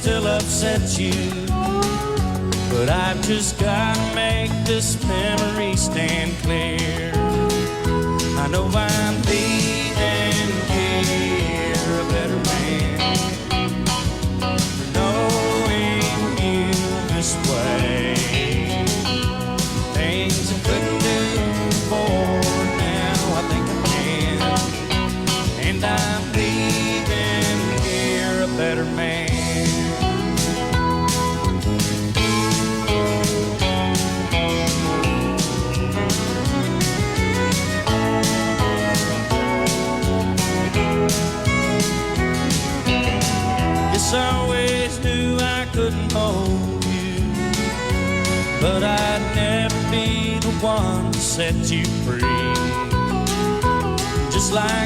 still upset you, but I've just gotta make this memory stand clear. I know I'm leaving here a better man for knowing you this way. Things I couldn't do before, now I think I can, and I'm leaving here a better man. I always knew I couldn't hold you, but I'd never be the one to set you free. Just like